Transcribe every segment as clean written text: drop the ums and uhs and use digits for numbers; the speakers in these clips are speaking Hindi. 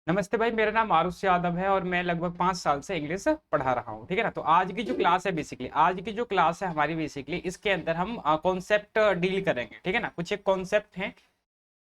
नमस्ते भाई, मेरा नाम आरुष यादव है और मैं लगभग 5 साल से इंग्लिश पढ़ा रहा हूँ। ठीक है ना। तो आज की जो क्लास है हमारी बेसिकली इसके अंदर हम कॉन्सेप्ट डील करेंगे। ठीक है ना। कुछ एक कॉन्सेप्ट हैं,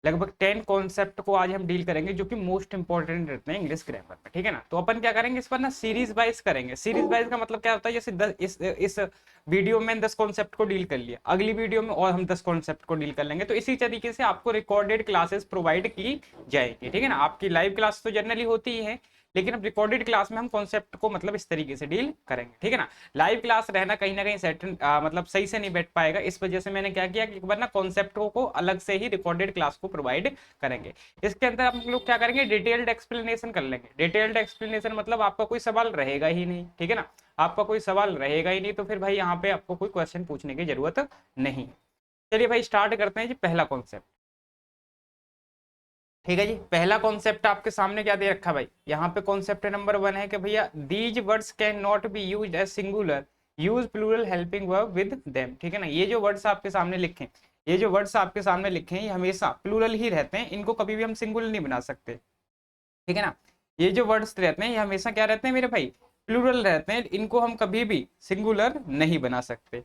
लगभग 10 कॉन्सेप्ट को आज हम डील करेंगे जो कि मोस्ट इंपॉर्टेंट रहते हैं इंग्लिश ग्रामर में। ठीक है ना। तो अपन क्या करेंगे, इस पर ना सीरीज वाइज करेंगे। सीरीज वाइज का मतलब क्या होता है, जैसे 10 इस वीडियो में 10 कॉन्सेप्ट को डील कर लिया, अगली वीडियो में और हम 10 कॉन्सेप्ट को डील कर लेंगे। तो इसी तरीके से आपको रिकॉर्डेड क्लासेस प्रोवाइड की जाएगी। ठीक है ना। आपकी लाइव क्लास तो जनरली होती ही है, लेकिन अब रिकॉर्डेड क्लास में हम कॉन्सेप्ट को मतलब इस तरीके से डील करेंगे। ठीक है ना। लाइव क्लास रहना कहीं ना कहीं मतलब सही से नहीं बैठ पाएगा, इस वजह से मैंने क्या किया कि एक बार ना कॉन्सेप्टों को अलग से ही रिकॉर्डेड क्लास को प्रोवाइड करेंगे। इसके अंदर हम लोग क्या करेंगे, डिटेल्ड एक्सप्लेनेशन कर लेंगे। डिटेल्ड एक्सप्लेनेशन मतलब आपका कोई सवाल रहेगा ही नहीं। ठीक है ना। आपका कोई सवाल रहेगा ही नहीं तो फिर भाई यहाँ पे आपको कोई क्वेश्चन पूछने की जरूरत नहीं है। चलिए भाई स्टार्ट करते हैं जी, पहला कॉन्सेप्ट। ठीक है जी। पहला कॉन्सेप्ट आपके सामने क्या दे रखा है भाई, यहाँ पे कॉन्सेप्ट नंबर 1 है कि भैया these words can not be used as singular, use plural helping verb with them. ठीक है ना। ये जो वर्ड्स आपके सामने लिखे हैं, ये जो वर्ड्स आपके सामने लिखे हैं ये हमेशा प्लूरल ही रहते हैं, इनको कभी भी हम सिंगुलर नहीं बना सकते। ठीक है ना। ये जो वर्ड्स रहते हैं ये हमेशा क्या रहते हैं मेरे भाई, प्लूरल रहते हैं, इनको हम कभी भी सिंगुलर नहीं बना सकते।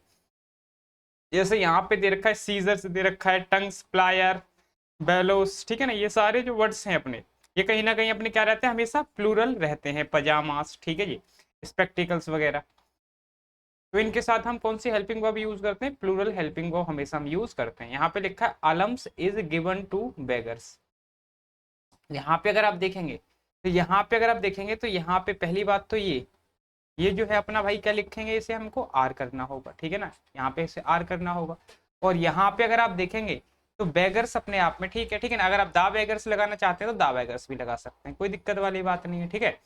जैसे यहाँ पे दे रखा है सीजर्स, दे रखा है टंग्स, प्लायर, बेलोस। ठीक है ना। ये सारे जो वर्ड्स हैं अपने, ये कहीं ना कहीं अपने क्या रहते हैं, हमेशा प्लूरल रहते हैं। पजामास, ठीक है जी, स्पेक्टिकल्स वगैरह। तो इनके साथ हम कौन सी हेल्पिंग वर्ब यूज करते हैं, प्लूरल हेल्पिंग वर्ब हमेशा हम यूज करते हैं। यहाँ पे लिखा है आलम्स इज गिवन टू बेगर्स। यहाँ पे अगर आप देखेंगे तो यहाँ पे पहली बात तो ये जो है अपना भाई क्या लिखेंगे, इसे हमको आर करना होगा। ठीक है ना। यहाँ पे इसे आर करना होगा। और यहाँ पे अगर आप देखेंगे तो बेगर्स अपने आप में ठीक है। ठीक है ना। अगर आप दा बेगर्स लगाना चाहते हैं तो दा बेगर्स भी लगा सकते हैं, कोई दिक्कत वाली बात नहीं है। ठीक है।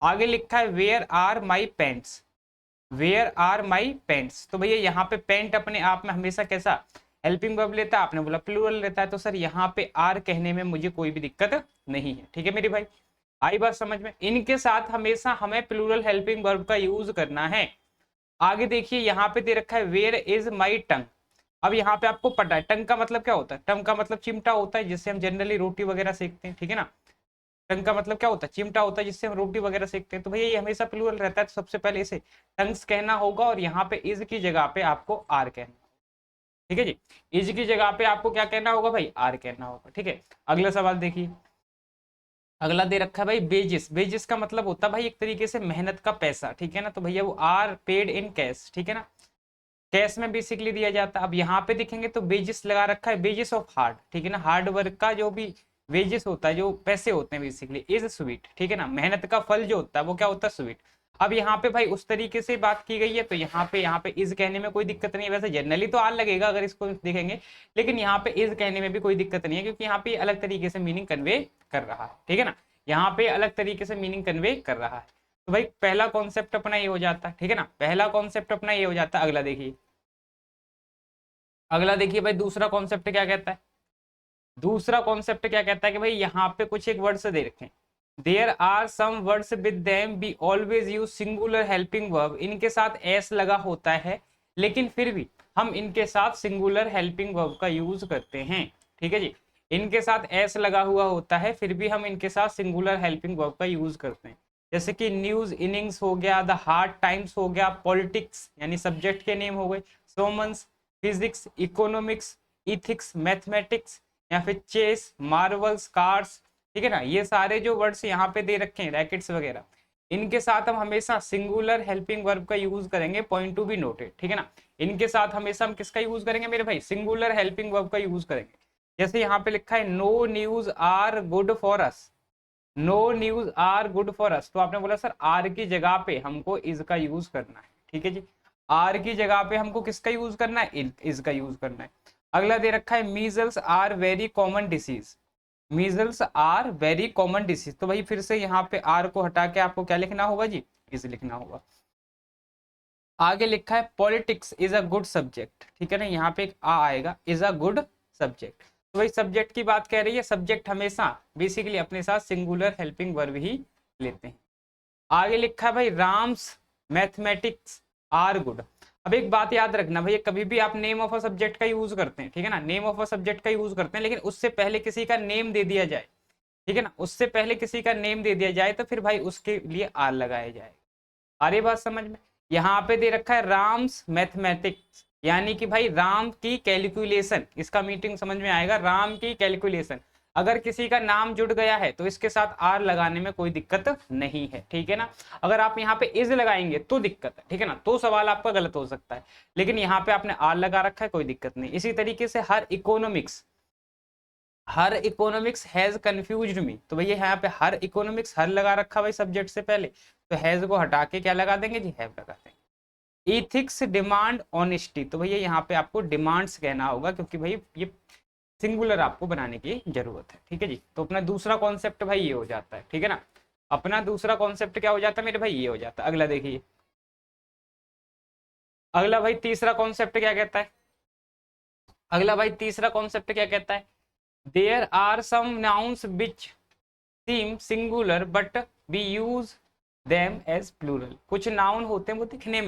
आगे लिखा है where are my pants, where are my pants. तो भैया यहाँ पे पेंट अपने आप में हमेशा कैसा हेल्पिंग वर्ब लेता है, आपने बोला प्लूरल लेता है, तो सर यहाँ पे आर कहने में मुझे कोई भी दिक्कत नहीं है। ठीक है मेरे भाई, आई बात समझ में। इनके साथ हमेशा हमें प्लूरल हेल्पिंग वर्ब का यूज करना है। आगे देखिए यहाँ पे दे रखा है वेयर इज माई टंग। अब यहाँ पे आपको पता है टंग का मतलब क्या होता है, टंग का मतलब चिमटा होता है जिससे हम जनरली रोटी वगैरह सेकते हैं। ठीक है ना। टंग का मतलब क्या होता है, चिमटा होता है जिससे हम रोटी वगैरह सेकते हैं। तो भैया ये हमेशा प्लूरल रहता है, तो सबसे पहले इसे टंग्स कहना होगा और यहाँ पे इज की जगह पे आपको आर कहना। ठीक है जी। इज की जगह पे आपको क्या कहना होगा भाई, आर कहना होगा। ठीक है। अगला सवाल देखिए, अगला दे रखा है भाई बेजिस। बेजिस का मतलब होता है भाई एक तरीके से मेहनत का पैसा। ठीक है ना। तो भैया वो आर पेड इन कैश। ठीक है ना। कैश में बेसिकली दिया जाता है। अब यहाँ पे देखेंगे तो बेजिस लगा रखा है, बेजिस ऑफ हार्ड। ठीक है ना। हार्ड वर्क का जो भी वेजेस होता है, जो पैसे होते हैं बेसिकली, इज स्वीट। ठीक है ना। मेहनत का फल जो होता है वो क्या होता है, स्वीट। अब यहाँ पे भाई उस तरीके से बात की गई है तो यहाँ पे इज कहने में कोई दिक्कत नहीं है। वैसे जनरली तो आर लगेगा अगर इसको देखेंगे, लेकिन यहाँ पे इज कहने में भी कोई दिक्कत नहीं है, क्योंकि यहाँ पे अलग तरीके से मीनिंग कन्वे कर रहा है। ठीक है ना। यहाँ पे अलग तरीके से मीनिंग कन्वे कर रहा है। तो भाई पहला कॉन्सेप्ट अपना ये हो जाता है। ठीक है ना। पहला कॉन्सेप्ट अपना ये हो जाता है। अगला देखिए, अगला देखिए भाई दूसरा कॉन्सेप्ट क्या कहता है। दूसरा कॉन्सेप्ट क्या कहता है कि भाई यहाँ पे कुछ एक वर्ड्स दे रखे हैं, there are some words with them be always use singular helping verb. इनके साथ एस लगा होता है, लेकिन फिर भी हम इनके साथ सिंगुलर हेल्पिंग वर्ब का यूज करते हैं। ठीक है जी। इनके साथ एस लगा हुआ होता है, फिर भी हम इनके साथ सिंगुलर हेल्पिंग वर्ब का यूज करते हैं। जैसे कि न्यूज इनिंग्स हो गया, द हार्ड टाइम्स हो गया, पॉलिटिक्स यानी सब्जेक्ट के नेम हो गए, सोमन्स, फिजिक्स, इकोनॉमिक्स, इथिक्स, मैथमेटिक्स, या फिर चेस, मार्वल्स, कार्स। ठीक है ना। ये सारे जो वर्ड्स यहाँ पे दे रखे हैं, रैकेट्स वगैरह, इनके साथ हम हमेशा सिंगुलर हेल्पिंग वर्ब का यूज करेंगे। Point to be noted. ठीक है ना। इनके साथ हमेशा हम किसका यूज करेंगे मेरे भाई, सिंगुलर हेल्पिंग वर्ब का यूज करेंगे। जैसे यहाँ पे लिखा है no news are good for us, no news are good for us. तो आपने बोला सर आर की जगह पे हमको इज का यूज करना है। ठीक है जी। आर की जगह पे हमको किसका यूज करना है, इज का यूज करना है। अगला दे रखा है measles are very common disease, measles are very common disease. तो भाई फिर से यहाँ पे आर को हटा के आपको क्या लिखना होगा जी, इज लिखना होगा। आगे लिखा है politics is a good subject. ठीक है ना। यहाँ पे एक आ आएगा, इज अ गुड सब्जेक्ट। तो भाई सब्जेक्ट की बात कह रही है, सब्जेक्ट हमेशा बेसिकली अपने साथ सिंगुलर हेल्पिंग वर्ब ही लेते हैं। आगे लिखा है भाई राम्स मैथमेटिक्स आर गुड। अब एक बात याद रखना भैया, कभी भी आप नेम ऑफ अ सब्जेक्ट का यूज करते हैं, ठीक है ना, नेम ऑफ अ सब्जेक्ट का यूज करते हैं, लेकिन उससे पहले किसी का नेम दे दिया जाए ठीक है ना, उससे पहले किसी का नेम दे दिया जाए तो फिर भाई उसके लिए आर लगाया जाएगा। आ रही बात समझ में? यहाँ पे दे रखा है राम्स मैथमेटिक्स, यानी कि भाई राम की कैलकुलेशन, इसका मीटिंग समझ में आएगा, राम की कैलकुलेशन। अगर किसी का नाम जुड़ गया है तो इसके साथ आर लगाने में कोई दिक्कत नहीं है, ठीक है ना। अगर आप यहाँ पे इज लगाएंगे तो दिक्कत है, ठीक है ना, तो सवाल आपका गलत हो सकता है, लेकिन यहाँ पे आपने आर लगा रखा है, कोई दिक्कत नहीं। इसी तरीके से हर इकोनॉमिक्स हैज कंफ्यूज्ड मी, तो भैया यहाँ पे हर इकोनॉमिक्स हर लगा रखा भाई सब्जेक्ट से पहले, तो हैज को हटा के क्या लगा देंगे जी, हैव लगा देंगे। इथिक्स डिमांड ऑनेस्टी, तो भैया यहाँ पे आपको डिमांड्स कहना होगा, क्योंकि भाई ये सिंगुलर आपको बनाने की जरूरत है, ठीक है जी। तो अपना दूसरा कॉन्सेप्ट भाई ये हो जाता है, ठीक है ना। अपना दूसरा कॉन्सेप्ट क्या हो जाता है मेरे भाई, ये हो जाता है। अगला देखिए, अगला भाई तीसरा कॉन्सेप्ट क्या कहता है, अगला भाई तीसरा कॉन्सेप्ट क्या कहता है, there are some nouns which seem singular but we use them as plural. कुछ नाउन होते हैं वो दिखने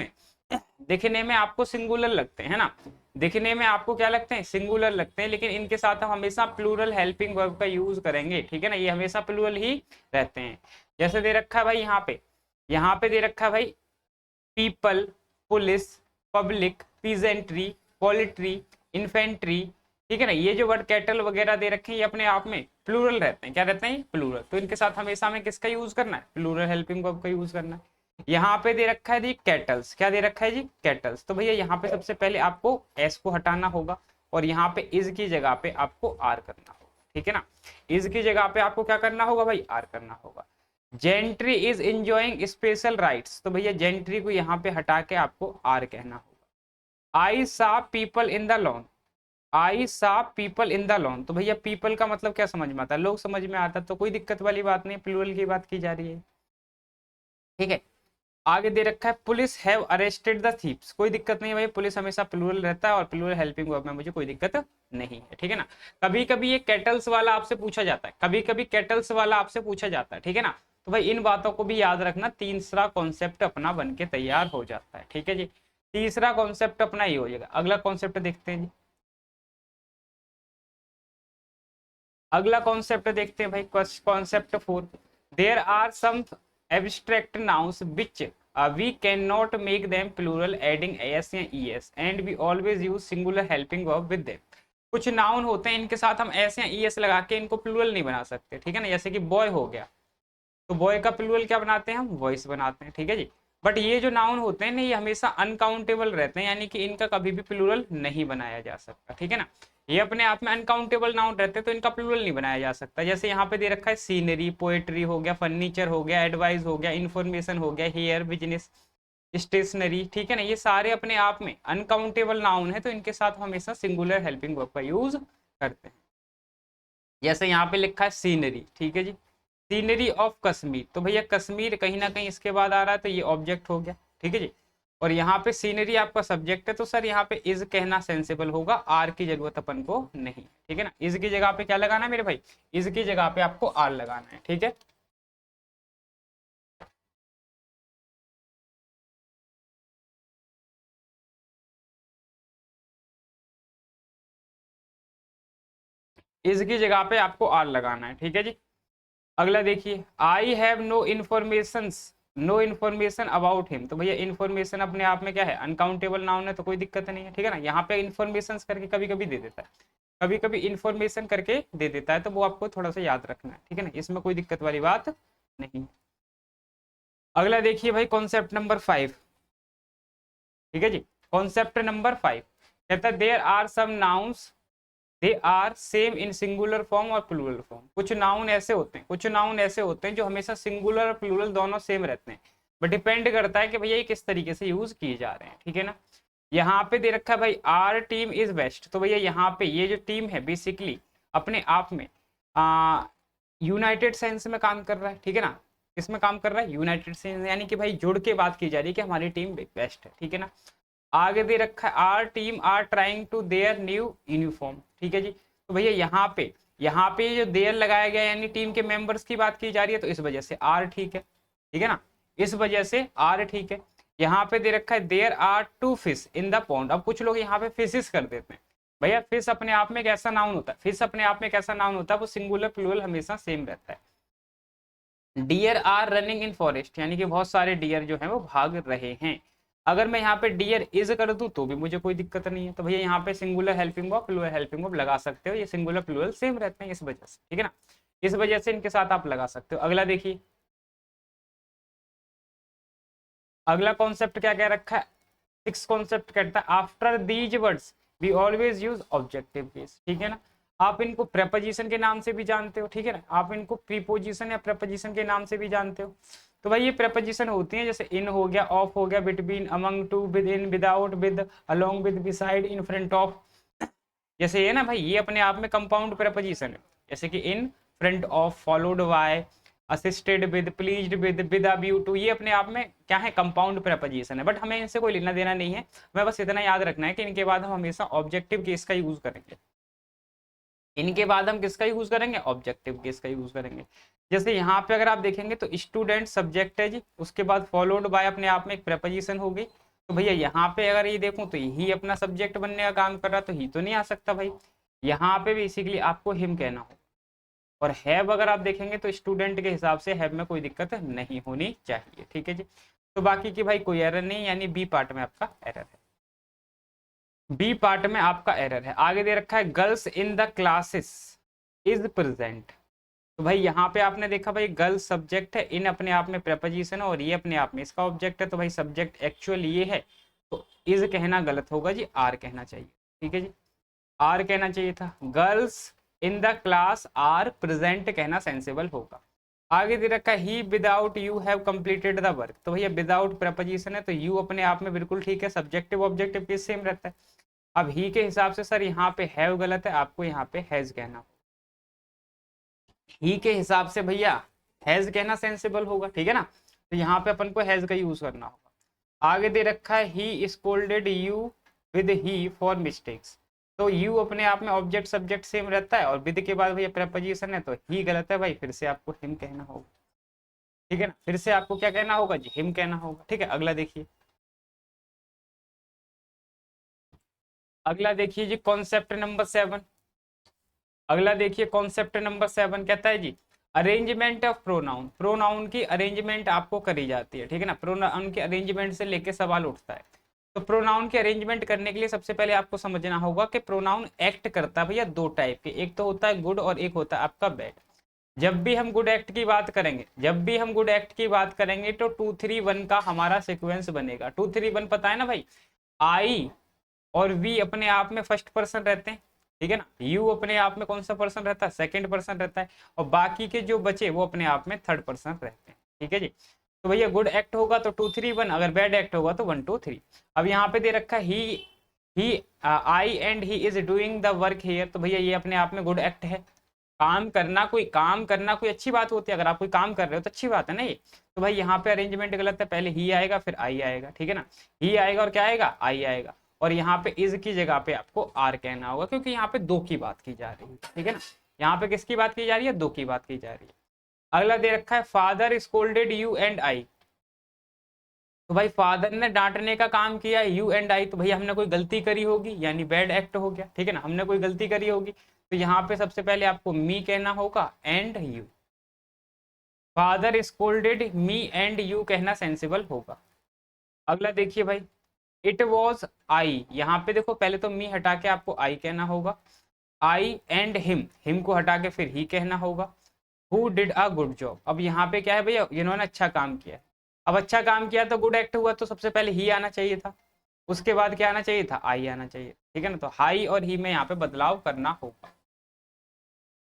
में आपको सिंगुलर लगते हैं, है ना, दिखने में आपको क्या लगते हैं, सिंगुलर लगते हैं, लेकिन इनके साथ हम हमेशा प्लूरल हेल्पिंग वर्ब का यूज करेंगे, ठीक है ना, ये हमेशा प्लूरल ही रहते हैं। जैसे दे रखा है भाई यहाँ पे दे रखा है भाई people, police, public, peasantry, poultry, infantry, ठीक है ना। ये जो वर्ड कैटल वगैरह दे रखे हैं ये अपने आप में प्लूरल रहते हैं, क्या रहते हैं, प्लूरल। तो इनके साथ हमेशा हमें किसका यूज करना है, प्लूरल हेल्पिंग वर्ब का यूज करना है। यहाँ पे दे रखा है जी कैटल्स, क्या दे रखा है जी, कैटल्स। तो भैया यहाँ पे सबसे पहले आपको एस को हटाना होगा और यहाँ पे इज की जगह पे आपको आर करना होगा, ठीक है ना। इज की जगह पे आपको क्या करना होगा भाई, आर करना होगा। Gentry is enjoying special rights, तो भैया जेंट्री को यहाँ पे हटा के आपको आर कहना होगा। आई सा पीपल इन द लॉन, आई सा पीपल इन द लॉन, तो भैया पीपल का मतलब क्या समझ में आता है, लोग समझ में आता है, तो कोई दिक्कत वाली बात नहीं, प्लूरल की बात की जा रही है, ठीक है। आगे दे रखा है police have arrested the thieves, कोई दिक्कत नहीं है भाई, पुलिस हमेशा प्लूरल रहता है और प्लूरल हेल्पिंग वर्ब में मुझे कोई दिक्कत नहीं है, ठीक है ना। कभी कभी ये कैटल्स वाला आपसे पूछा जाता है, कभी कभी कैटल्स वाला आपसे पूछा जाता है, ठीक है ना। तो भाई इन बातों को भी याद रखना, तीसरा कॉन्सेप्ट अपना बन के तैयार हो जाता है, ठीक है जी। तीसरा कॉन्सेप्ट अपना ये हो जाएगा। अगला कॉन्सेप्ट देखते हैं जी, अगला कॉन्सेप्ट देखते हैं भाई, concept 4। There are some abstract nouns which we cannot make them plural adding as या es and we always use singular helping verb with them। कुछ नाउन होते हैं इनके साथ हम एस या es लगा के इनको प्लूरल नहीं बना सकते, ठीक है ना। जैसे कि बॉय हो गया, तो बॉय का प्लूरल क्या बनाते हैं हम, वॉइस बनाते हैं, ठीक है जी। बट ये जो नाउन होते हैं ना ये हमेशा अनकाउंटेबल रहते हैं, यानी कि इनका कभी भी प्लूरल नहीं बनाया जा सकता, ठीक है ना। ये अपने आप में अनकाउंटेबल नाउन रहते हैं तो इनका प्लूरल नहीं बनाया जा सकता। जैसे यहाँ पे दे रखा है सीनरी, पोएट्री हो गया, फर्नीचर हो गया, एडवाइस हो गया, इन्फॉर्मेशन हो गया, हेयर, बिजनेस, स्टेशनरी, ठीक है ना। ये सारे अपने आप में अनकाउंटेबल नाउन है तो इनके साथ हमेशा सिंगुलर हेल्पिंग वर्ब का यूज करते हैं। जैसे यहाँ पे लिखा है सीनरी, ठीक है जी, सीनरी ऑफ कश्मीर, तो भैया कश्मीर कहीं ना कहीं इसके बाद आ रहा है तो ये ऑब्जेक्ट हो गया, ठीक है जी। और यहाँ पे सीनरी आपका सब्जेक्ट है तो सर यहाँ पे इज कहना सेंसिबल होगा, आर की जरूरत अपन को नहीं, ठीक है ना। इज की जगह पे क्या लगाना है मेरे भाई, इज की जगह पे आपको आर लगाना है, ठीक है। इज की जगह पे आपको आर लगाना है, ठीक है जी। अगला देखिए, I have no information, no information about him, तो भैया इन्फॉर्मेशन अपने आप में क्या है, अनकाउंटेबल नाउन है तो कोई दिक्कत नहीं है, ठीक है ना। यहाँ पे इन्फॉर्मेशन करके कभी कभी दे देता है, कभी कभी इन्फॉर्मेशन करके दे देता है, तो वो आपको थोड़ा सा याद रखना है, ठीक है ना, इसमें कोई दिक्कत वाली बात नहीं। अगला देखिए भाई कॉन्सेप्ट नंबर 5, ठीक है जी। कॉन्सेप्ट नंबर 5 कहता है there are some nouns they are same in singular form और प्लूरल फॉर्म। कुछ नाउन ऐसे होते हैं, कुछ नाउन ऐसे होते हैं जो हमेशा सिंगुलर और प्लूरल दोनों सेम रहते हैं, बट डिपेंड करता है कि भैया ये किस तरीके से यूज किए जा रहे हैं, ठीक है ना। यहाँ पे दे रखा है भाई आर टीम इज बेस्ट, तो भैया यहाँ पे ये जो टीम है बेसिकली अपने आप में यूनाइटेड सेंस में काम कर रहा है, ठीक है ना। किसमें काम कर रहा है, यूनाइटेड सेंस, यानी कि भाई जुड़ के बात की जा रही है कि हमारी टीम बेस्ट है, ठीक है ना। आगे दे रखा है our team are trying to their new uniform, ठीक है जी। तो भैया यहाँ पे जो देयर लगाया गया यानी टीम के मेंबर्स की बात की जा रही है तो इस वजह से आर ठीक है, ठीक है ना, इस वजह से आर ठीक है। यहाँ पे दे रखा है there are two fish in the pond, अब कुछ लोग यहाँ पे फिशेस कर देते हैं, भैया फिश अपने आप में एक ऐसा नाउन होता है, फिश अपने आप में एक ऐसा नाउन होता है, वो सिंगुलर प्लूरल हमेशा सेम रहता है। Deer are running in forest, यानी कि बहुत सारे डियर जो हैं वो भाग रहे हैं। अगर मैं यहाँ पे डियर इज कर दूं तो भी मुझे कोई दिक्कत नहीं है, तो भैया यहाँ पे singular helping verb plural helping verb लगा सकते हो, ये सिंगुलर प्लूरल सेम रहते हैं इस वजह से, ठीक है ना, इस वजह से इनके साथ आप लगा सकते हो। अगला देखिए, अगला कॉन्सेप्ट क्या कह रखा है, सिक्स कॉन्सेप्ट कहता है after these words we always use objective case, ठीक है ना। आप इनको प्रेपोजिशन के नाम से भी जानते हो, ठीक है ना, आप इनको प्रीपोजिशन या प्रेपोजिशन के नाम से भी जानते हो। तो भाई ये प्रेपोजिशन होती हैं, जैसे इन हो गया, ऑफ हो गया, between, among, to, within, without, with, along with, beside, in front of. जैसे ये ना भाई, ये अपने आप में कंपाउंड प्रेपोजिशन है, जैसे कि in front of, followed by, assisted with, pleased with a view to, ये अपने आप में क्या है, कंपाउंड प्रेपोजिशन है, बट हमें इनसे कोई लेना देना नहीं है। हमें बस इतना याद रखना है कि इनके बाद हम हमेशा ऑब्जेक्टिव केस का यूज करेंगे, इनके बाद हम किसका यूज करेंगे, ऑब्जेक्टिव केस का यूज करेंगे। जैसे यहाँ पे अगर आप देखेंगे तो स्टूडेंट सब्जेक्ट है जी, उसके बाद फॉलोड बाय अपने आप में एक प्रेपोजिशन होगी, तो भैया यहाँ पे अगर ये देखूं तो ही अपना सब्जेक्ट बनने का काम कर रहा, तो ही तो नहीं आ सकता भाई, यहाँ पे बेसिकली आपको हिम कहना हो। और हैव अगर आप देखेंगे तो स्टूडेंट के हिसाब से हैव में कोई दिक्कत नहीं होनी चाहिए, ठीक है जी। तो बाकी की भाई कोई एरर नहीं, यानी बी पार्ट में आपका एरर है, बी पार्ट में आपका एरर है। आगे दे रखा है girls in the classes is present, तो भाई यहाँ पे आपने देखा भाई गर्ल्स सब्जेक्ट है, इन अपने आप में प्रेपोजिशन है, और ये अपने आप में इसका ऑब्जेक्ट है, तो भाई सब्जेक्ट एक्चुअल ये है, तो इज कहना गलत होगा जी, आर कहना चाहिए, ठीक है जी, आर कहना चाहिए था। Girls in the class are present कहना सेंसिबल होगा। आगे दे रखा है ही without you have completed the work, तो भैया विदाउट प्रेपोजिशन है, तो यू अपने आप में बिल्कुल ठीक है, सब्जेक्टिव ऑब्जेक्टिव केस सेम रहता है। अब ही के हिसाब से सर यहाँ पे हैव गलत है, आपको यहाँ पे हैज कहना, ही के हिसाब से भैया हैज कहना सेंसिबल होगा, ठीक है ना, तो यहाँ पे अपन को हैज का यूज करना होगा। आगे दे रखा है he scolded you with he for mistakes, तो यू अपने आप में ऑब्जेक्ट सब्जेक्ट सेम रहता है, और विद के बाद भैया प्रेपोजिशन है, तो ही गलत है भाई, फिर से आपको हिम कहना होगा, ठीक है ना, फिर से आपको क्या कहना होगा जी, हिम कहना होगा, ठीक है। अगला देखिए, अगला देखिए जी कॉन्सेप्ट नंबर 7, अगला देखिए कॉन्सेप्ट नंबर 7 कहता है जी अरेंजमेंट ऑफ प्रोनाउन, प्रोनाउन की अरेंजमेंट आपको करी जाती है, ठीक है ना, प्रोनाउन के अरेंजमेंट से लेके सवाल उठता है। तो प्रोनाउन की अरेंजमेंट करने के लिए सबसे पहले आपको समझना होगा कि प्रोनाउन एक्ट करता है भैया दो टाइप के, एक तो होता है गुड और एक होता है आपका बैड। जब भी हम गुड एक्ट की बात करेंगे, जब भी हम गुड एक्ट की बात करेंगे तो 2 3 1 का हमारा सिक्वेंस बनेगा। 2 3 1 पता है ना भाई, आई और वी अपने आप में फर्स्ट पर्सन रहते हैं, ठीक है ना, यू अपने आप में कौन सा पर्सन रहता है, सेकंड पर्सन रहता है, और बाकी के जो बचे वो अपने आप में थर्ड पर्सन रहते हैं, ठीक है जी। तो भैया गुड एक्ट होगा तो 2 3 1, अगर बैड एक्ट होगा तो 1 2 3। अब यहाँ पे दे रखा he I and he is doing the work here, तो भैया ये अपने आप में गुड एक्ट है, काम करना कोई अच्छी बात होती है, अगर आप कोई काम कर रहे हो तो अच्छी बात है ना ये। तो भाई यहाँ पे अरेंजमेंट गलत है, पहले ही आएगा फिर आई आएगा, ठीक है ना, ही आएगा और क्या आएगा, आई आएगा, और यहाँ पे इज की जगह पे आपको आर कहना होगा, क्योंकि यहाँ पे दो की बात की जा रही है, ठीक है ना, यहाँ पे किसकी बात की जा रही है, दो की बात की जा रही है। अगला दे रखा है father scolded you and I, तो भाई फादर ने डांटने का काम किया यू एंड आई, तो भैया हमने कोई गलती करी होगी, यानी बैड एक्ट हो गया, ठीक है ना, हमने कोई गलती करी होगी, तो यहाँ पे सबसे पहले आपको मी कहना होगा and you, father scolded me and you कहना सेंसिबल होगा। अगला देखिए भाई इट वॉज आई, यहाँ पे देखो पहले तो मी हटा के आपको आई कहना होगा, आई एंड हिम को हटा के फिर ही कहना होगा। Who did a good job, अब यहाँ पे क्या है भैया, इन्होंने अच्छा काम किया, अब अच्छा काम किया तो गुड एक्ट हुआ, तो सबसे पहले ही आना चाहिए था, उसके बाद क्या आना चाहिए था, आई आना चाहिए, ठीक है ना, तो हाई और ही में यहाँ पे बदलाव करना होगा।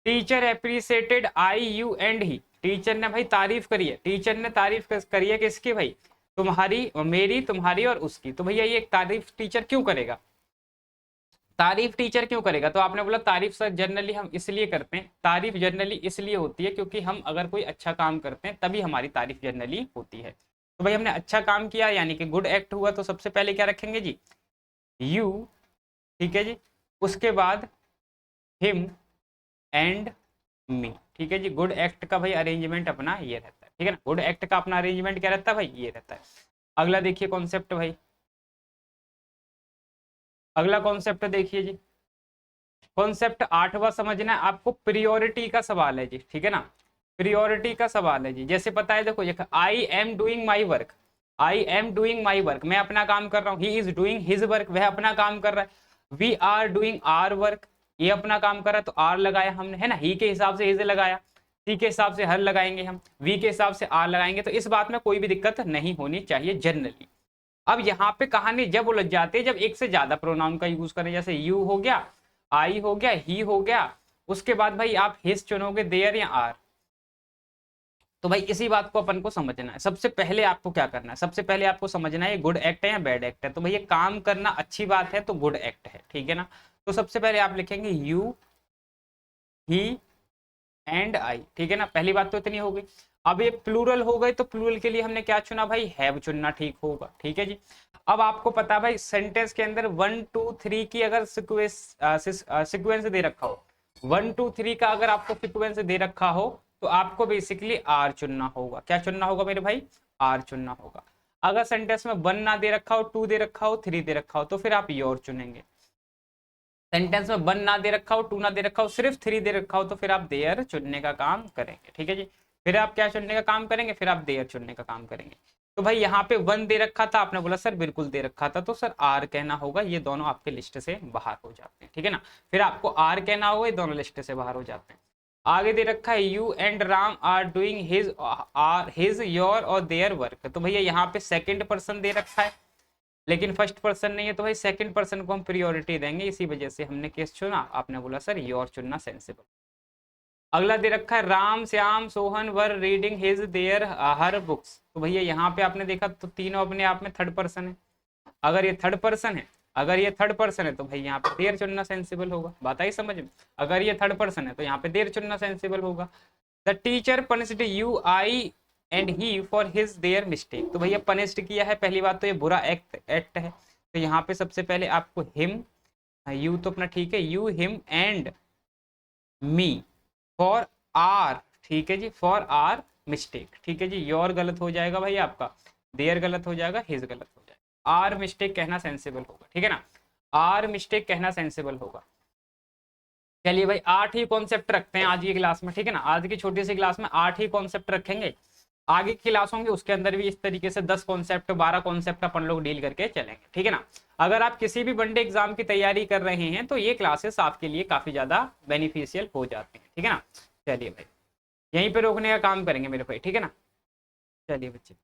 Teacher appreciated I you and he, teacher ने भाई तारीफ करी है, टीचर ने तारीफ करी है किसकी भाई, तुम्हारी और मेरी, तुम्हारी और उसकी, तो भैया ये तारीफ टीचर क्यों करेगा, तारीफ टीचर क्यों करेगा, तो आपने बोला तारीफ सर जनरली हम इसलिए करते हैं, तारीफ जनरली इसलिए होती है क्योंकि हम अगर कोई अच्छा काम करते हैं तभी हमारी तारीफ जनरली होती है। तो भाई हमने अच्छा काम किया यानी कि गुड एक्ट हुआ, तो सबसे पहले क्या रखेंगे जी, यू, ठीक है जी, उसके बाद हिम एंड मी, ठीक है जी। गुड एक्ट का भाई अरेंजमेंट अपना ये रहता है, ठीक है ना, गुड एक्ट का अपना अरेंजमेंट क्या रहता है भाई, ये रहता है। अगला देखिए कॉन्सेप्ट भाई, अगला कॉन्सेप्ट देखिए जी, कॉन्सेप्ट 8वां समझना है आपको, प्रियोरिटी का सवाल है जी, ठीक है ना, प्रियोरिटी का सवाल है जी। जैसे पता है देखो, I am doing my work, I am doing my work, मैं अपना काम कर रहा हूँ, he is doing his work, वह अपना काम कर रहा है, we are doing our work, ये अपना काम कर रहा है, तो आर लगाया हमने, है ना, ही के हिसाब से हिज लगाया, सी के हिसाब से हर लगाएंगे हम, वी के हिसाब से आर लगाएंगे, तो इस बात में कोई भी दिक्कत नहीं होनी चाहिए जनरली। अब यहाँ पे कहानी जब उलझ जाती है जब एक से ज्यादा प्रोनाउन का यूज करें, जैसे यू हो गया, आई हो गया, ही हो गया, उसके बाद भाई आप हिज चुनोगे, देयर या आर। तो भाई इसी बात को अपन को समझना है। सबसे पहले आपको क्या करना है, सबसे पहले आपको समझना है ये गुड एक्ट है या बैड एक्ट है। तो भाई ये काम करना अच्छी बात है तो गुड एक्ट है, ठीक है ना। तो सबसे पहले आप लिखेंगे यू, ही एंड आई, ठीक है ना, पहली बात तो इतनी हो गई। अब ये प्लूरल हो गए तो प्लूरल के लिए हमने क्या चुना भाई, हैव चुनना, ठीक होगा, ठीक है जी। अब आपको पता है भाई सेंटेंस के अंदर 1 2 3 की अगर सीक्वेंस दे रखा हो, 1 2 3 का अगर आपको सीक्वेंस दे रखा हो तो आपको बेसिकली आर चुनना होगा। क्या चुनना होगा मेरे भाई, आर चुनना होगा। अगर सेंटेंस में 1 ना दे रखा हो, 2 दे रखा हो, 3 दे रखा हो तो फिर आप योर चुनेंगे। सेंटेंस में 1 ना दे रखा हो, 2 ना दे रखा हो, सिर्फ 3 दे रखा हो तो फिर आप देयर चुनने का काम करेंगे, ठीक है जी। फिर आप क्या चुनने का काम करेंगे, फिर आप देयर चुनने का काम करेंगे। तो भाई यहाँ पे 1 दे रखा था, आपने बोला सर बिल्कुल दे रखा था, तो सर आर कहना होगा, ये दोनों आपके लिस्ट से बाहर हो जाते हैं, ठीक है ना। फिर आपको आर कहना होगा, ये दोनों लिस्ट से बाहर हो जाते हैं। आगे दे रखा है you and Ram are doing his your और देयर वर्क, तो भैया यहाँ पे सेकंड पर्सन दे रखा है लेकिन फर्स्ट पर्सन नहीं है, तो भाई सेकंड पर्सन को हम प्रियोरिटी देंगे, इसी वजह से हमने केस चुना। आपने बोला सर योर चुनना सेंसिबल। अगला दे रखा है Ram Shyam Sohan were reading his their her books, तो भैया यहाँ पे आपने देखा तो तीनों अपने आप में थर्ड पर्सन है। अगर ये थर्ड पर्सन है, अगर ये थर्ड पर्सन है तो भाई यहाँ पे देयर चुनना सेंसिबल होगा, बात आई समझ में। अगर ये थर्ड पर्सन है तो यहाँ पे देयर चुनना सेंसिबल होगा। The teacher punished you I and he for his their mistake, तो भैया पनिश्ड किया है, पहली बात तो ये बुरा एक्ट है, तो यहाँ पे सबसे पहले आपको हिम, यू तो अपना ठीक है, you him and me for our, ठीक है जी, फॉर आर मिस्टेक, ठीक है जी। योर गलत हो जाएगा भाई आपका, देयर गलत हो जाएगा, हिज गलत हो जाएगा, आर मिस्टेक कहना सेंसिबल होगा, ठीक है ना, आर मिस्टेक कहना सेंसिबल होगा। चलिए भाई 8 ही कॉन्सेप्ट रखते हैं आज की क्लास में, ठीक है ना, आज की छोटी सी क्लास में 8 ही कॉन्सेप्ट रखेंगे। आगे की क्लास होंगे उसके अंदर भी इस तरीके से 10 कॉन्सेप्ट 12 कॉन्सेप्ट अपन लोग डील करके चलेंगे, ठीक है ना। अगर आप किसी भी वनडे एग्जाम की तैयारी कर रहे हैं तो ये क्लासेस आपके लिए काफी ज्यादा बेनिफिशियल हो जाती हैं, ठीक है ना। चलिए भाई यहीं पे रोकने का काम करेंगे मेरे भाई, ठीक है ना। चलिए बच्चे।